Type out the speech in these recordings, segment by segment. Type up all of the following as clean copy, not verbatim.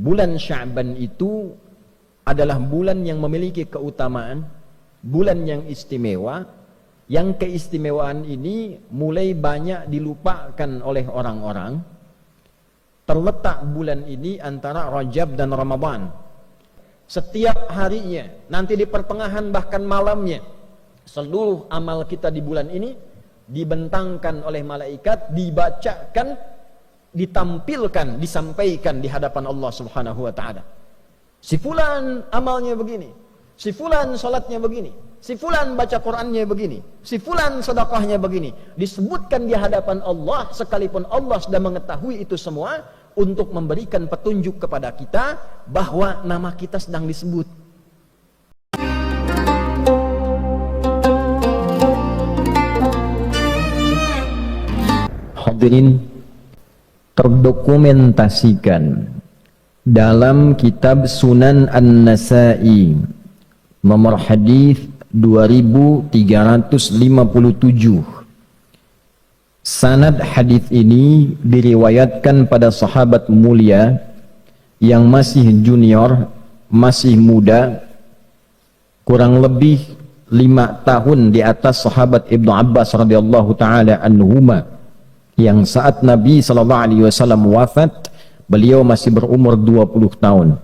bulan Sya'ban itu adalah bulan yang memiliki keutamaan, bulan yang istimewa, yang keistimewaan ini mulai banyak dilupakan oleh orang-orang. Terletak bulan ini antara Rajab dan Ramadan. Setiap harinya, nanti di pertengahan bahkan malamnya, seluruh amal kita di bulan ini dibentangkan oleh malaikat, dibacakan, ditampilkan, disampaikan di hadapan Allah Subhanahu wa taala. Si fulan amalnya begini, si fulan salatnya begini, si fulan baca Qur'annya begini, si fulan sedekahnya begini. Disebutkan di hadapan Allah sekalipun Allah sudah mengetahui itu semua untuk memberikan petunjuk kepada kita bahwa nama kita sedang disebut. Hadirin, terdokumentasikan dalam kitab Sunan An-Nasa'i nomor hadis 2357. Sanad hadis ini diriwayatkan pada sahabat mulia yang masih junior, masih muda, kurang lebih 5 tahun di atas sahabat Ibnu Abbas radhiyallahu taala anhuma, yang saat Nabi sallallahu alaihi wasallam wafat beliau masih berumur 20 tahun.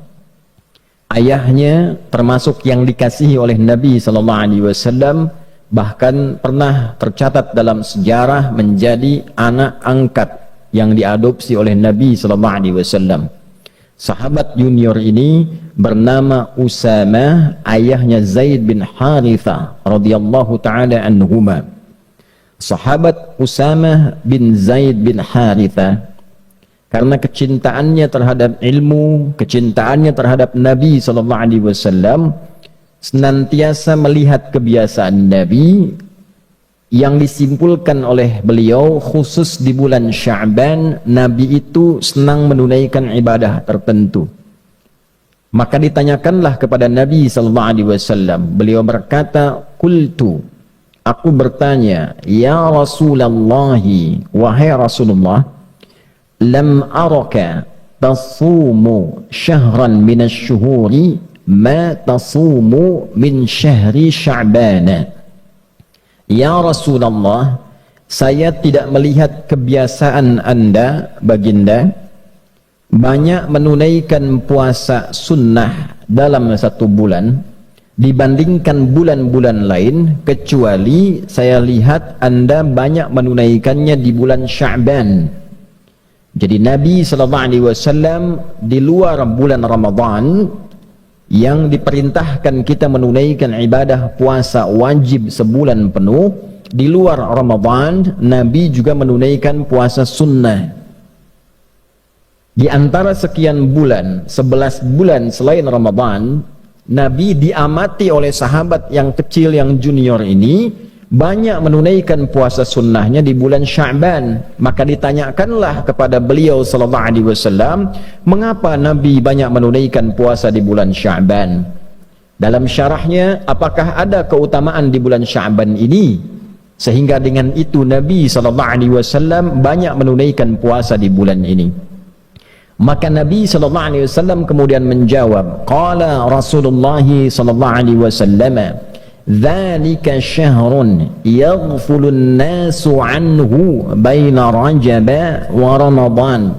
Ayahnya termasuk yang dikasihi oleh Nabi sallallahu alaihi wasallam, bahkan pernah tercatat dalam sejarah menjadi anak angkat yang diadopsi oleh Nabi sallallahu alaihi wasallam. Sahabat junior ini bernama Usamah, ayahnya Zaid bin Harithah radhiyallahu taala anhuma. Sahabat Usamah bin Zaid bin Harithah karena kecintaannya terhadap ilmu, kecintaannya terhadap Nabi sallallahu alaihi wasallam, senantiasa melihat kebiasaan Nabi yang disimpulkan oleh beliau khusus di bulan Sya'ban. Nabi itu senang menunaikan ibadah tertentu. Maka ditanyakanlah kepada Nabi sallallahu alaihi wasallam. Beliau berkata, "Qultu," aku bertanya, "Ya Rasulullah, wahai Rasulullah, lam araka tasumu syahran minasy-syuhuri ma tasumu min syahri Sya'ban." Ya Rasulullah, saya tidak melihat kebiasaan Anda, baginda, banyak menunaikan puasa sunnah dalam satu bulan dibandingkan bulan-bulan lain, kecuali saya lihat Anda banyak menunaikannya di bulan Sya'ban. Jadi Nabi sallallahu alaihi wasallam di luar bulan Ramadan yang diperintahkan kita menunaikan ibadah puasa wajib sebulan penuh, di luar Ramadan Nabi juga menunaikan puasa sunnah. Di antara sekian bulan, 11 bulan selain Ramadan, Nabi diamati oleh sahabat yang kecil, yang junior ini banyak menunaikan puasa sunnahnya di bulan Sya'ban. Maka ditanyakanlah kepada beliau sallallahu alaihi wasallam, mengapa Nabi banyak menunaikan puasa di bulan Sya'ban? Dalam syarahnya, apakah ada keutamaan di bulan Sya'ban ini sehingga dengan itu Nabi sallallahu alaihi wasallam banyak menunaikan puasa di bulan ini? Maka Nabi sallallahu alaihi wasallam kemudian menjawab, qala Rasulullah sallallahu alaihi wasallam, "Dzalika syahrun yaghfulun nasu anhu baina Rajab wa Ramadan."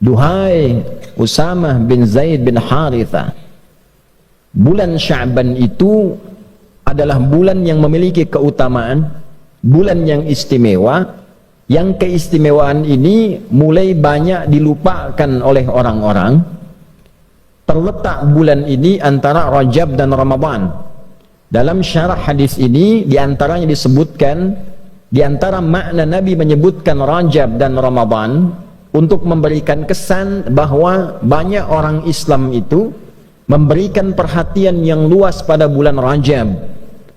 Duhai Usamah bin Zaid bin Harithah, bulan Sya'ban itu adalah bulan yang memiliki keutamaan, bulan yang istimewa, yang keistimewaan ini mulai banyak dilupakan oleh orang-orang. Terletak bulan ini antara Rajab dan Ramadan. Dalam syarah hadis ini diantaranya disebutkan, diantara makna Nabi menyebutkan Rajab dan Ramadan untuk memberikan kesan bahwa banyak orang Islam itu memberikan perhatian yang luas pada bulan Rajab,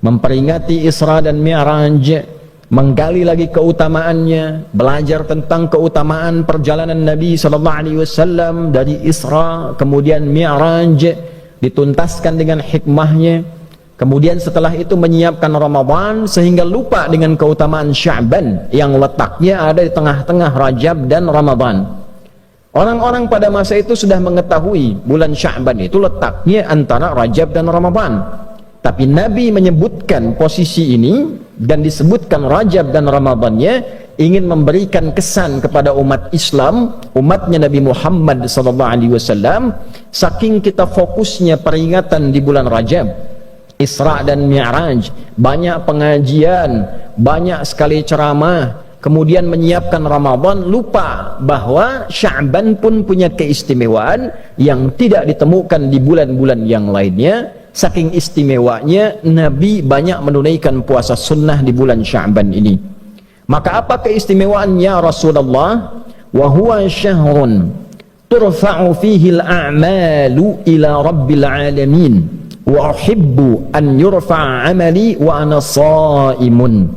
memperingati Isra dan Mi'raj, menggali lagi keutamaannya, belajar tentang keutamaan perjalanan Nabi sallallahu alaihi wasallam dari Isra kemudian Mi'raj, dituntaskan dengan hikmahnya. Kemudian setelah itu menyiapkan Ramadan sehingga lupa dengan keutamaan Sya'ban yang letaknya ada di tengah-tengah Rajab dan Ramadan. Orang-orang pada masa itu sudah mengetahui bulan Sya'ban itu letaknya antara Rajab dan Ramadan. Tapi Nabi menyebutkan posisi ini dan disebutkan Rajab dan Ramadannya ingin memberikan kesan kepada umat Islam, umatnya Nabi Muhammad SAW, saking kita fokusnya peringatan di bulan Rajab, Isra dan Mi'raj, banyak pengajian, banyak sekali ceramah, kemudian menyiapkan Ramadan, lupa bahwa Sya'ban pun punya keistimewaan yang tidak ditemukan di bulan-bulan yang lainnya. Saking istimewanya Nabi banyak menunaikan puasa sunnah di bulan Sya'ban ini. Maka apa keistimewaannya Rasulullah? Wa huwa syahrun turfa'u fihi al-a'malu ila rabbil alamin wa uhibbu an yurfa'a 'amali wa ana sha'imun.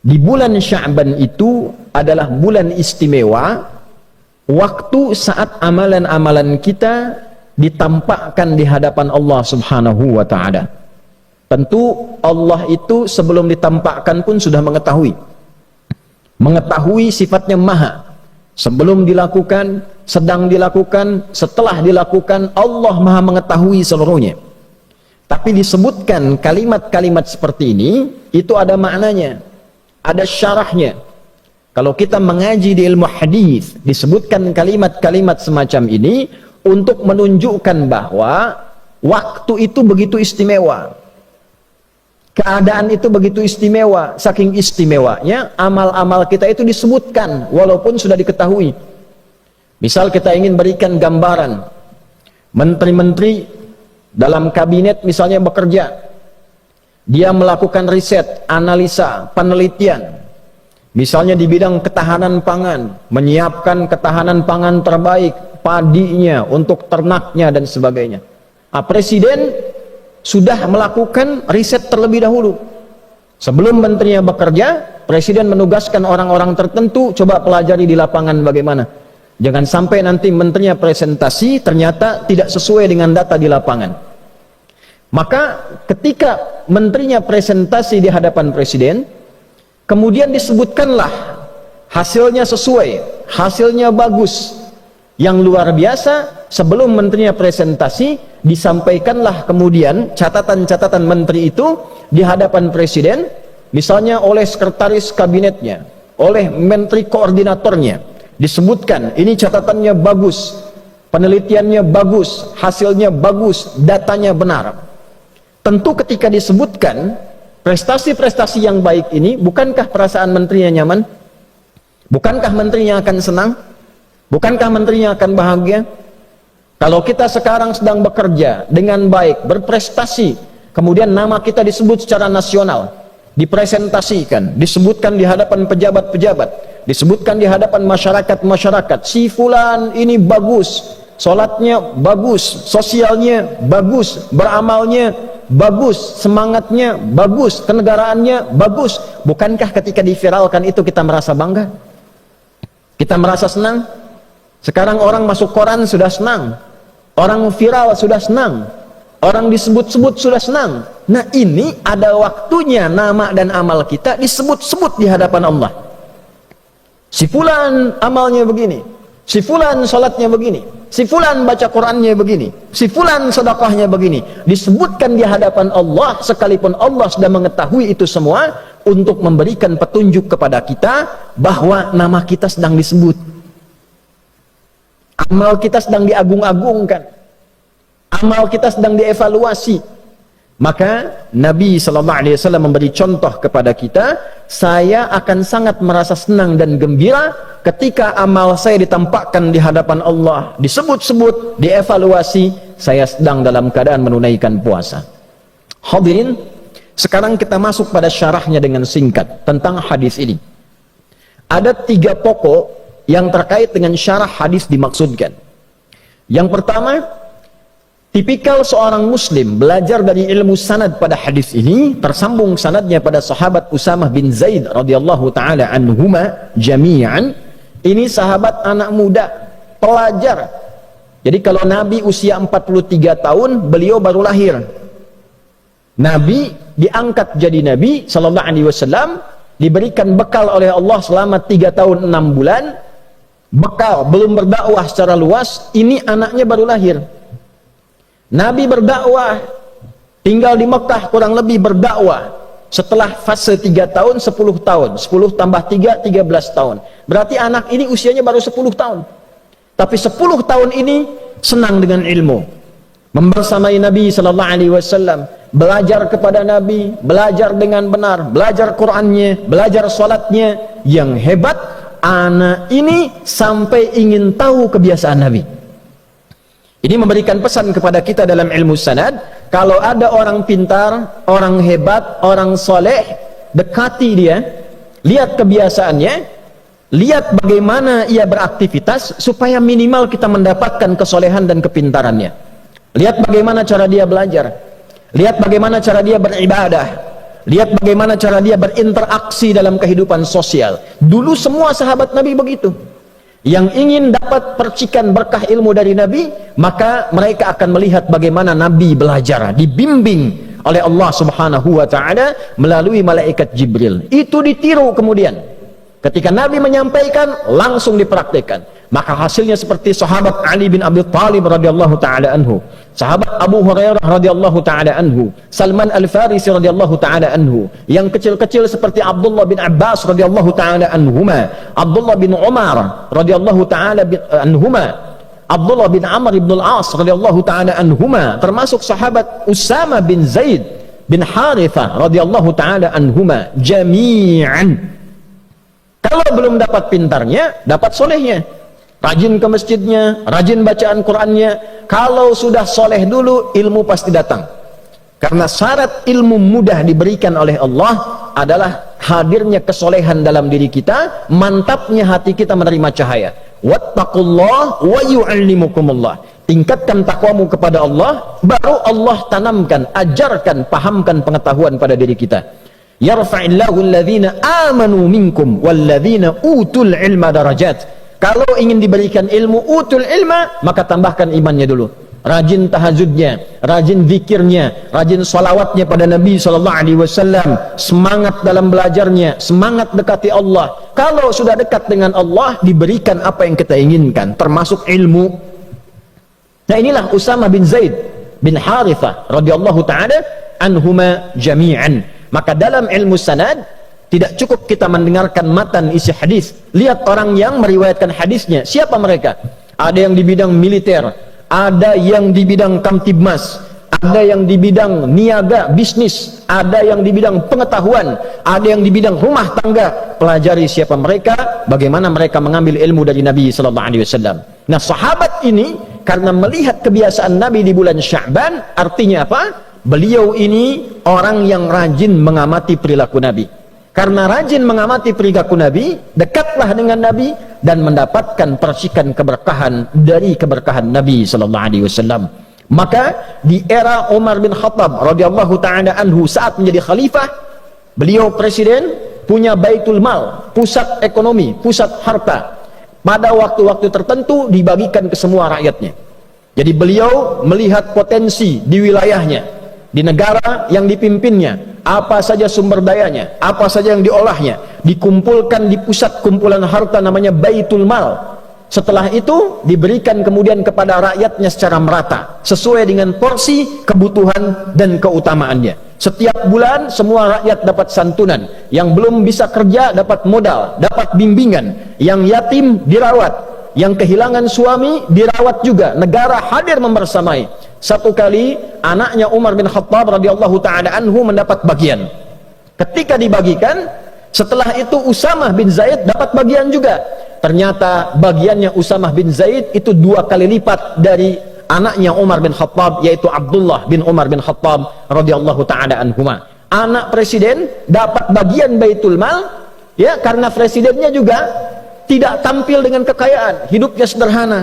Di bulan Sya'ban itu adalah bulan istimewa, waktu saat amalan-amalan kita ditampakkan di hadapan Allah Subhanahu wa ta'ala. Tentu Allah itu sebelum ditampakkan pun sudah mengetahui sifatnya maha. Sebelum dilakukan, sedang dilakukan, setelah dilakukan, Allah maha mengetahui seluruhnya. Tapi disebutkan kalimat-kalimat seperti ini, itu ada maknanya, ada syarahnya. Kalau kita mengaji di ilmu hadis, disebutkan kalimat-kalimat semacam ini untuk menunjukkan bahwa waktu itu begitu istimewa, keadaan itu begitu istimewa. Saking istimewanya amal-amal kita itu disebutkan walaupun sudah diketahui. Misal kita ingin berikan gambaran, menteri-menteri dalam kabinet misalnya bekerja, dia melakukan riset, analisa, penelitian, misalnya di bidang ketahanan pangan, menyiapkan ketahanan pangan terbaik, padinya, untuk ternaknya dan sebagainya. Presiden sudah melakukan riset terlebih dahulu. Sebelum menterinya bekerja, presiden menugaskan orang-orang tertentu, coba pelajari di lapangan bagaimana. Jangan sampai nanti menterinya presentasi ternyata tidak sesuai dengan data di lapangan. Maka ketika menterinya presentasi di hadapan presiden, kemudian disebutkanlah hasilnya sesuai, hasilnya bagus, yang luar biasa. Sebelum menterinya presentasi, disampaikanlah kemudian catatan-catatan menteri itu di hadapan presiden, misalnya oleh sekretaris kabinetnya, oleh menteri koordinatornya, disebutkan ini catatannya bagus, penelitiannya bagus, hasilnya bagus, datanya benar. Tentu ketika disebutkan prestasi-prestasi yang baik ini, bukankah perasaan menterinya nyaman? Bukankah menterinya akan senang? Bukankah menterinya akan bahagia? Kalau kita sekarang sedang bekerja dengan baik, berprestasi, kemudian nama kita disebut secara nasional, dipresentasikan, disebutkan di hadapan pejabat-pejabat, disebutkan di hadapan masyarakat-masyarakat, si fulan ini bagus, sholatnya bagus, sosialnya bagus, beramalnya bagus, semangatnya bagus, kenegaraannya bagus. Bukankah ketika diviralkan itu kita merasa bangga? Kita merasa senang? Sekarang orang masuk koran sudah senang, orang viral sudah senang, orang disebut-sebut sudah senang. Nah, ini ada waktunya nama dan amal kita disebut-sebut di hadapan Allah. Si fulan amalnya begini, si fulan sholatnya begini, si fulan baca Qurannya begini, si fulan sedekahnya begini. Disebutkan di hadapan Allah, sekalipun Allah sudah mengetahui itu semua, untuk memberikan petunjuk kepada kita bahwa nama kita sedang disebut, amal kita sedang diagung-agungkan, amal kita sedang dievaluasi. Maka Nabi SAW memberi contoh kepada kita, saya akan sangat merasa senang dan gembira ketika amal saya ditampakkan di hadapan Allah, disebut-sebut, dievaluasi, saya sedang dalam keadaan menunaikan puasa. Hadirin, sekarang kita masuk pada syarahnya dengan singkat tentang hadis ini. Ada 3 pokok yang terkait dengan syarah hadis dimaksudkan. Yang pertama, tipikal seorang muslim belajar dari ilmu sanad pada hadis ini, tersambung sanadnya pada sahabat Usamah bin Zaid radhiyallahu taala anhuma jami'an. Ini sahabat anak muda, pelajar. Jadi kalau Nabi usia 43 tahun, beliau baru lahir. Nabi diangkat jadi Nabi sallallahu alaihi wasallam, diberikan bekal oleh Allah selama 3 tahun 6 bulan. bekal, belum berdakwah secara luas, ini anaknya baru lahir. Nabi berdakwah, tinggal di Mekah kurang lebih berdakwah setelah fase 3 tahun, 10 tahun, 10 tambah 3, 13 tahun. Berarti anak ini usianya baru 10 tahun. Tapi 10 tahun ini senang dengan ilmu, membersamai Nabi sallallahu alaihi wasallam, belajar kepada Nabi, belajar dengan benar, belajar Qur'annya, belajar salatnya. Yang hebat, anak ini sampai ingin tahu kebiasaan Nabi. Ini memberikan pesan kepada kita dalam ilmu sanad, kalau ada orang pintar, orang hebat, orang soleh, dekati dia, lihat kebiasaannya, lihat bagaimana ia beraktivitas, supaya minimal kita mendapatkan kesolehan dan kepintarannya. Lihat bagaimana cara dia belajar, lihat bagaimana cara dia beribadah, lihat bagaimana cara dia berinteraksi dalam kehidupan sosial. Dulu semua sahabat Nabi begitu. Yang ingin dapat percikan berkah ilmu dari Nabi, maka mereka akan melihat bagaimana Nabi belajar, dibimbing oleh Allah Subhanahu wa taala melalui malaikat Jibril. Itu ditiru kemudian. Ketika Nabi menyampaikan, langsung dipraktikkan. Maka hasilnya seperti sahabat Ali bin Abi Thalib radhiyallahu taala anhu, sahabat Abu Hurairah radhiyallahu taala anhu, Salman Al-Farisi radhiyallahu taala anhu, yang kecil-kecil seperti Abdullah bin Abbas radhiyallahu taala anhuma, Abdullah bin Umar radhiyallahu taala anhuma, Abdullah bin Amr bin Al-As radhiyallahu taala anhuma, termasuk sahabat Usama bin Zaid bin Harithah radhiyallahu taala anhuma, jami'an. Kalau belum dapat pintarnya, dapat solehnya. Rajin ke masjidnya, rajin bacaan Qur'annya. Kalau sudah soleh dulu, ilmu pasti datang. Karena syarat ilmu mudah diberikan oleh Allah adalah hadirnya kesolehan dalam diri kita, mantapnya hati kita menerima cahaya. Wattaqullah wa yu'allimukumullah. Tingkatkan takwamu kepada Allah, baru Allah tanamkan, ajarkan, pahamkan pengetahuan pada diri kita. Yarfa'illahu alladhina amanu minkum walladhina utul ilma darajat. Kalau ingin diberikan ilmu utul ilma, maka tambahkan imannya dulu. Rajin tahajudnya, rajin zikirnya, rajin salawatnya pada Nabi SAW, semangat dalam belajarnya, semangat dekati Allah. Kalau sudah dekat dengan Allah, diberikan apa yang kita inginkan, termasuk ilmu. Nah, inilah Usama bin Zaid bin Harithah radhiyallahu taala anhuma jami'an. Maka dalam ilmu sanad, tidak cukup kita mendengarkan matan isi hadis. Lihat orang yang meriwayatkan hadisnya. Siapa mereka? Ada yang di bidang militer, ada yang di bidang kamtibmas, ada yang di bidang niaga, bisnis, ada yang di bidang pengetahuan, ada yang di bidang rumah tangga. Pelajari siapa mereka, bagaimana mereka mengambil ilmu dari Nabi sallallahu alaihi wasallam. Nah, sahabat ini karena melihat kebiasaan Nabi di bulan Sya'ban, artinya apa? Beliau ini orang yang rajin mengamati perilaku Nabi. Karena rajin mengamati perilaku Nabi, dekatlah dengan Nabi dan mendapatkan percikan keberkahan dari keberkahan Nabi sallallahu alaihi wasallam. Maka di era Umar bin Khattab radhiyallahu taala anhu saat menjadi khalifah, beliau presiden, punya Baitul Mal, pusat ekonomi, pusat harta. Pada waktu-waktu tertentu dibagikan ke semua rakyatnya. Jadi beliau melihat potensi di wilayahnya, di negara yang dipimpinnya, apa saja sumber dayanya, apa saja yang diolahnya, dikumpulkan di pusat kumpulan harta namanya Baitul Mal. Setelah itu diberikan kemudian kepada rakyatnya secara merata, sesuai dengan porsi, kebutuhan, dan keutamaannya. Setiap bulan semua rakyat dapat santunan, yang belum bisa kerja dapat modal, dapat bimbingan, yang yatim dirawat, yang kehilangan suami dirawat juga, negara hadir membersamai. Satu kali anaknya Umar bin Khattab radhiyallahu taala anhu mendapat bagian. Ketika dibagikan, setelah itu Usamah bin Zaid dapat bagian juga. Ternyata bagiannya Usamah bin Zaid itu 2 kali lipat dari anaknya Umar bin Khattab, yaitu Abdullah bin Umar bin Khattab radhiyallahu taala anhuma. Anak presiden dapat bagian Baitul Mal, ya, karena presidennya juga tidak tampil dengan kekayaan, hidupnya sederhana.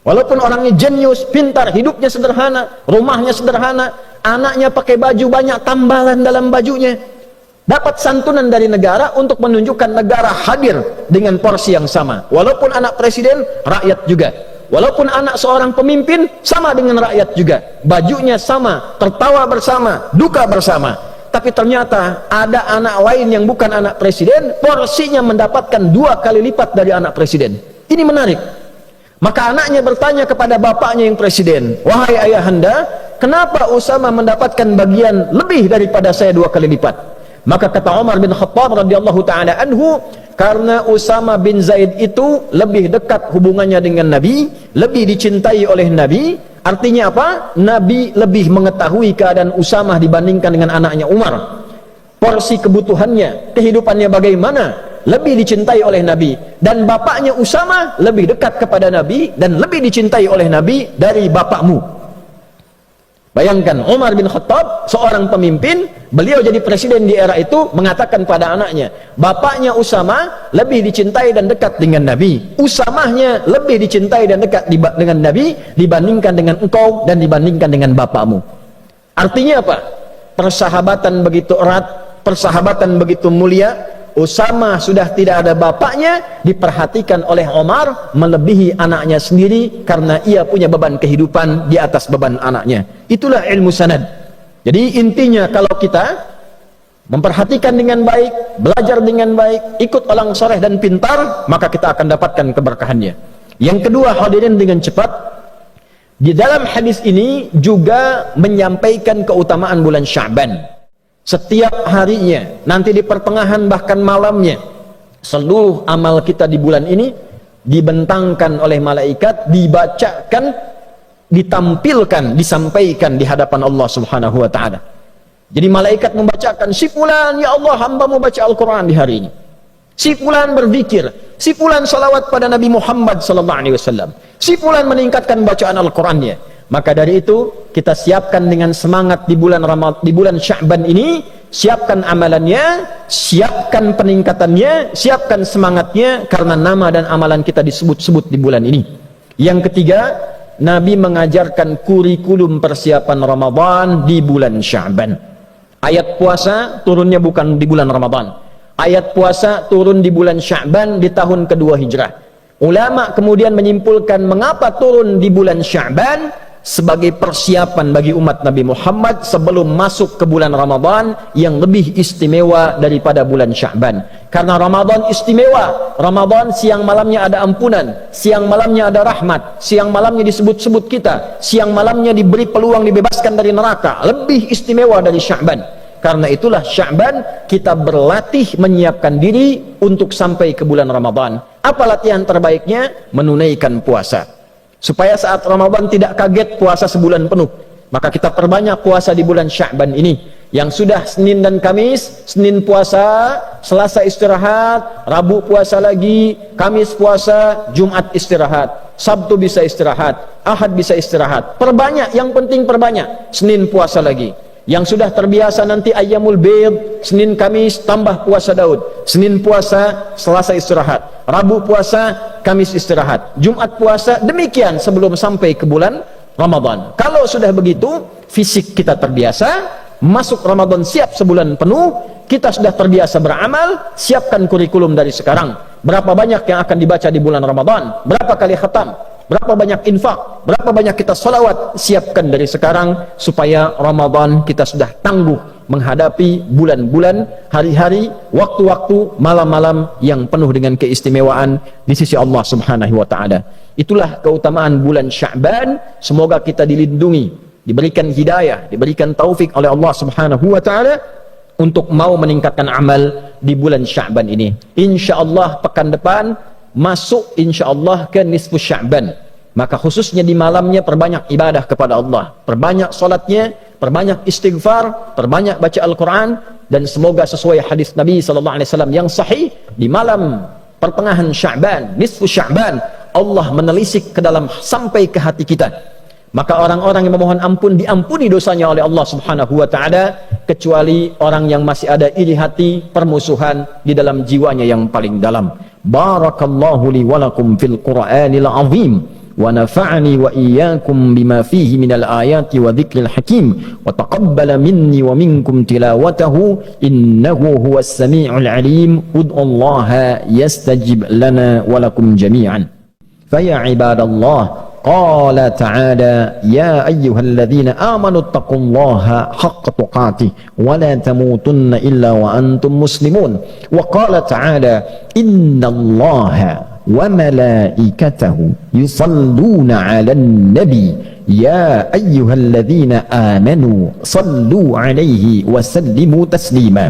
Walaupun orangnya jenius, pintar, hidupnya sederhana, rumahnya sederhana, anaknya pakai baju banyak tambalan dalam bajunya. Dapat santunan dari negara untuk menunjukkan negara hadir dengan porsi yang sama. Walaupun anak presiden, rakyat juga. Walaupun anak seorang pemimpin, sama dengan rakyat juga. Bajunya sama, tertawa bersama, duka bersama. Tapi ternyata ada anak lain yang bukan anak presiden, porsinya mendapatkan 2 kali lipat dari anak presiden. Ini menarik. Maka anaknya bertanya kepada bapaknya yang presiden, wahai ayahanda, kenapa Usama mendapatkan bagian lebih daripada saya 2 kali lipat? Maka kata Umar bin Khattab radhiyallahu taala anhu, karena Usama bin Zaid itu lebih dekat hubungannya dengan Nabi, lebih dicintai oleh Nabi. Artinya apa? Nabi lebih mengetahui keadaan Usama dibandingkan dengan anaknya Umar. Porsi kebutuhannya, kehidupannya bagaimana, lebih dicintai oleh Nabi. Dan bapaknya Usama lebih dekat kepada Nabi dan lebih dicintai oleh Nabi dari bapakmu. Bayangkan, Umar bin Khattab, seorang pemimpin, beliau jadi presiden di era itu, mengatakan pada anaknya, bapaknya Usama lebih dicintai dan dekat dengan Nabi. Usamahnya lebih dicintai dan dekat dengan Nabi dibandingkan dengan engkau dan dibandingkan dengan bapakmu. Artinya apa? Persahabatan begitu erat, persahabatan begitu mulia. Usama sudah tidak ada bapaknya, diperhatikan oleh Umar melebihi anaknya sendiri karena ia punya beban kehidupan di atas beban anaknya. Itulah ilmu sanad. Jadi intinya, kalau kita memperhatikan dengan baik, belajar dengan baik, ikut orang soleh dan pintar, maka kita akan dapatkan keberkahannya. Yang kedua, hadirin dengan cepat, di dalam hadis ini juga menyampaikan keutamaan bulan Sya'ban. Setiap harinya, nanti di pertengahan bahkan malamnya, seluruh amal kita di bulan ini dibentangkan oleh malaikat, dibacakan, ditampilkan, disampaikan di hadapan Allah Subhanahu wa taala. Jadi malaikat membacakan, si fulan, ya Allah, hamba-Mu baca Al-Qur'an di hari ini. Si fulan berzikir, si fulan salawat pada Nabi Muhammad sallallahu alaihi wasallam. Si fulan meningkatkan bacaan Al-Qur'annya. Maka dari itu kita siapkan dengan semangat di bulan Sya'ban ini, siapkan amalannya, siapkan peningkatannya, siapkan semangatnya, karena nama dan amalan kita disebut-sebut di bulan ini. Yang ketiga, Nabi mengajarkan kurikulum persiapan Ramadan di bulan Sya'ban. Ayat puasa turunnya bukan di bulan Ramadan. Ayat puasa turun di bulan Sya'ban di tahun kedua Hijrah. Ulama kemudian menyimpulkan mengapa turun di bulan Sya'ban, sebagai persiapan bagi umat Nabi Muhammad sebelum masuk ke bulan Ramadan yang lebih istimewa daripada bulan Sya'ban. Karena Ramadan istimewa. Ramadan siang malamnya ada ampunan, siang malamnya ada rahmat, siang malamnya disebut-sebut kita, siang malamnya diberi peluang dibebaskan dari neraka. Lebih istimewa dari Sya'ban. Karena itulah Sya'ban kita berlatih menyiapkan diri untuk sampai ke bulan Ramadan. Apa latihan terbaiknya? Menunaikan puasa. Supaya saat Ramadan tidak kaget puasa sebulan penuh, maka kita perbanyak puasa di bulan Sya'ban ini. Yang sudah Senin dan Kamis, Senin puasa, Selasa istirahat, Rabu puasa lagi, Kamis puasa, Jumat istirahat, Sabtu bisa istirahat, Ahad bisa istirahat. Perbanyak, yang penting perbanyak. Senin puasa lagi. Yang sudah terbiasa nanti Ayyamul Bid, Senin Kamis tambah puasa Daud, Senin puasa, Selasa istirahat, Rabu puasa, Kamis istirahat, Jumat puasa, demikian sebelum sampai ke bulan Ramadan. Kalau sudah begitu, fisik kita terbiasa, masuk Ramadan siap sebulan penuh, kita sudah terbiasa beramal, siapkan kurikulum dari sekarang. Berapa banyak yang akan dibaca di bulan Ramadan, berapa kali khatam, berapa banyak infak, berapa banyak kita sholawat, siapkan dari sekarang supaya Ramadan kita sudah tangguh menghadapi bulan-bulan, hari-hari, waktu-waktu, malam-malam yang penuh dengan keistimewaan di sisi Allah Subhanahu wa taala. Itulah keutamaan bulan Sya'ban. Semoga kita dilindungi, diberikan hidayah, diberikan taufik oleh Allah Subhanahu wa taala untuk mau meningkatkan amal di bulan Sya'ban ini. Insyaallah pekan depan masuk insyaallah ke nisfu Sya'ban. Maka khususnya di malamnya perbanyak ibadah kepada Allah, perbanyak salatnya, perbanyak istighfar, perbanyak baca Al-Quran, dan semoga sesuai hadis Nabi SAW yang sahih, di malam pertengahan Sya'ban, nisfu Sya'ban, Allah menelisik ke dalam sampai ke hati kita. Maka orang-orang yang memohon ampun diampuni dosanya oleh Allah Subhanahu wa taala, kecuali orang yang masih ada iri hati, permusuhan di dalam jiwanya yang paling dalam. Barakallahu li wa lakum fil Qur'anil azim. ونفعني وإياكم بما فيه من الآيات وذكر الحكيم وتقبل مني ومنكم تلاوته إنه هو السميع العليم ادعوا الله يستجب لنا ولكم جميعا فيا عباد الله قال تعالى يا أيها الذين آمنوا اتقوا الله حق تقاته ولا تموتن إلا وأنتم مسلمون وقال تعالى إن الله وملائكته يصلون على النبي يا أيها الذين آمنوا صلوا عليه وسلموا تسليما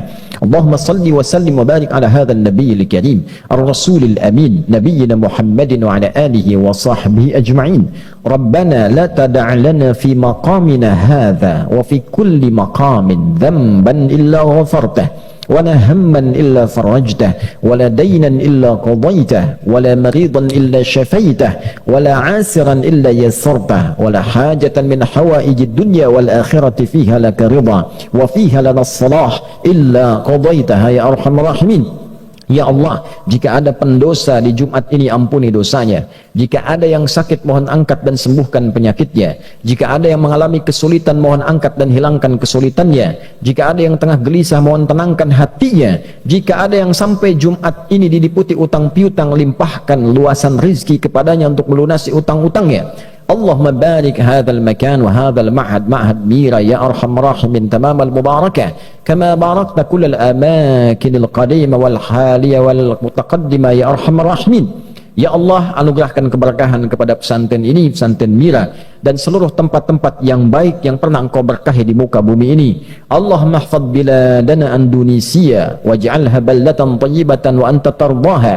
اللهم صل وسلم وبارك على هذا النبي الكريم الرسول الأمين نبينا محمد وعلى آله وصحبه أجمعين ربنا لا تدع لنا في مقامنا هذا وفي كل مقام ذنبا إلا غفرته ولا هما إلا فرجته ولا دينا إلا قضيته ولا مريضا إلا شفيته ولا عاسرا إلا يسرته ولا حاجة من حوائج الدنيا والآخرة فيها لك رضا وفيها لنا الصلاح إلا قضيتها يا أرحم الراحمين. Ya Allah, jika ada pendosa di Jumat ini ampuni dosanya. Jika ada yang sakit mohon angkat dan sembuhkan penyakitnya. Jika ada yang mengalami kesulitan mohon angkat dan hilangkan kesulitannya. Jika ada yang tengah gelisah mohon tenangkan hatinya. Jika ada yang sampai Jumat ini diliputi utang piutang limpahkan luasan rizki kepadanya untuk melunasi utang-utangnya. Allahumma barik hadzal makan wa hadzal ma'had ma'had mira ya arhamar rahimin tamam al mubarakah kama barakta kull al amakin al qadimah wal haliyah wal mutaqaddimah ya arhamar rahimin. Ya Allah, anugerahkan keberkahan kepada pesantren ini, pesantren Mira, dan seluruh tempat-tempat yang baik yang pernah Engkau berkahi di muka bumi ini. Allahumma hafadz biladana Indonesia waj'alha baldatan thayyibatan wa anta tardaha.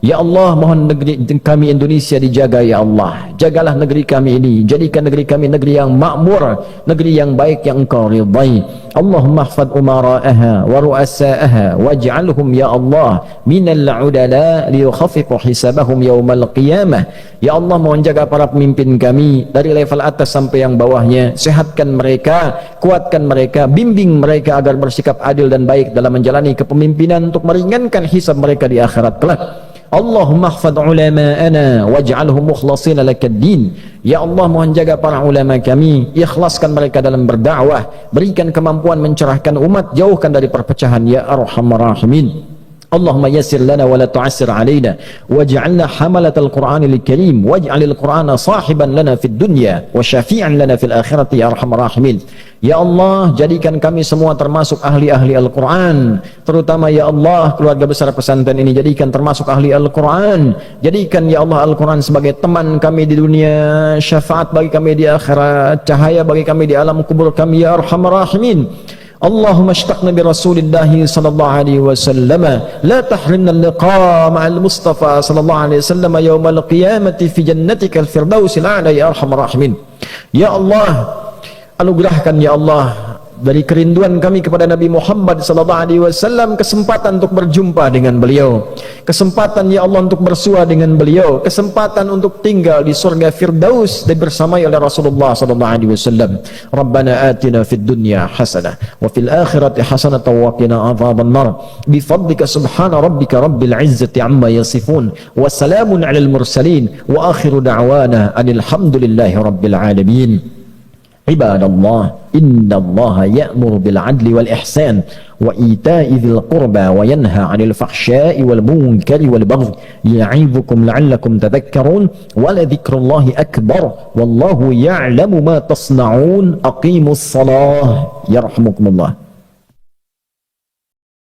Ya Allah, mohon negeri kami Indonesia dijaga ya Allah. Jagalah negeri kami ini, jadikan negeri kami negeri yang makmur, negeri yang baik yang Engkau ridai. Allahumma hafadz umara'aha wa ru'asa'aha waj'alhum ya Allah minal 'udala liyukhaffifu hisabahum yaumal qiyamah. Ya Allah, mohon jaga para pemimpin kami dari level atas sampai yang bawahnya. Sehatkan mereka, kuatkan mereka, bimbing mereka agar bersikap adil dan baik dalam menjalani kepemimpinan untuk meringankan hisab mereka di akhirat kelak. Allahumma hafadz ulama'ana waj'alhum mukhlashina lakad-din. Ya Allah, mohon jaga para ulama kami, ikhlaskan mereka dalam berdakwah, berikan kemampuan mencerahkan umat, jauhkan dari perpecahan ya arhamar rahimin. Allahumma yassir lana wa la tu'assir alaina waj'alna hamalatal Qur'anil Karim waj'alil Qur'ana sahiban lana fid dunya wa syafi'an lana fil akhirati ya arhamar rahimin. Ya Allah, jadikan kami semua termasuk ahli-ahli Al-Quran, terutama ya Allah keluarga besar pesantren ini jadikan termasuk ahli Al-Quran. Jadikan ya Allah Al-Quran sebagai teman kami di dunia, syafaat bagi kami di akhirat, cahaya bagi kami di alam kubur kami ya arhamar rahimin. Allahumma ashtaqna bi Rasulillah sallallahu alaihi wasallam la tahrimna al-liqa ma'al Mustafa sallallahu alaihi wasallam yaumal qiyamati fi jannatikal firdausil a'la ya arhamar rahimin. Ya Allah, anugerahkan ya Allah dari kerinduan kami kepada Nabi Muhammad sallallahu alaihi wasallam kesempatan untuk berjumpa dengan beliau, kesempatan ya Allah untuk bersua dengan beliau, kesempatan untuk tinggal di surga Firdaus dan bersamai oleh Rasulullah sallallahu alaihi wasallam. Rabbana atina fid dunya hasanah wa fil akhirati hasanah wa qina adzaban nar bi fadlika subhana rabbika rabbil izzati amma yasifun wa salamun alal mursalin wa akhiru da'wana anil hamdulillahi rabbil alamin. Ibadallah, innallaha ya'muru bil 'adli wal ihsan wa ita'i dzil qurba wa yanha 'anil fahsya'i wal munkari wal baghi ya'idzukum la'allakum tadhakkarun wa la dzikrullahi akbar wallahu ya'lamu ma tasna'un aqimus shalah yarhamukumullah.